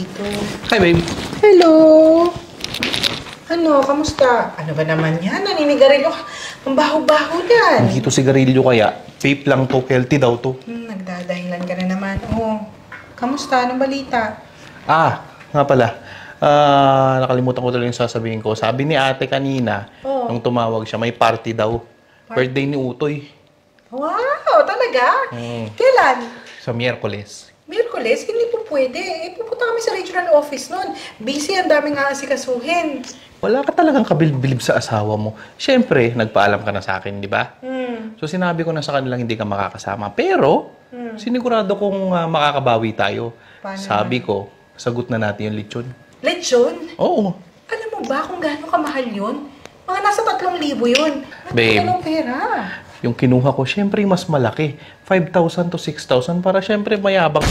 dito. Hi, babe. Hello! Ano, kamusta? Ano ba naman yan? Naninigarilyo ka. Ang baho-baho yan. Hindi to sigarilyo kaya. Vape lang to. Healthy daw to. Nagdadahilan ka na naman. Oh, kamusta? Anong balita? Nga pala. Nakalimutan ko tuloy yung sasabihin ko. Sabi ni ate kanina, nung tumawag siya, may party daw. Birthday ni Utoy. Wow, talaga? Kailan? Sa Miyerkules. Miyerkules? Hindi po pwede. Pupunta kami sa regional office nun. Busy, ang daming aasikasuhin. Wala ka talagang kabilbilib sa asawa mo. Siyempre, nagpaalam ka na sa akin, di ba? So sinabi ko na sa kanilang hindi ka makakasama. Pero, sinigurado kong makakabawi tayo. Paano Sabi ko, sagot na natin yung lechon. Lechon? Oo. Alam mo ba kung gaano kamahal yun? Mga nasa 3,000 yun. Babe. Anong pera? Yung kinuha ko, syempre mas malaki. 5,000 to 6,000 para syempre mayabang.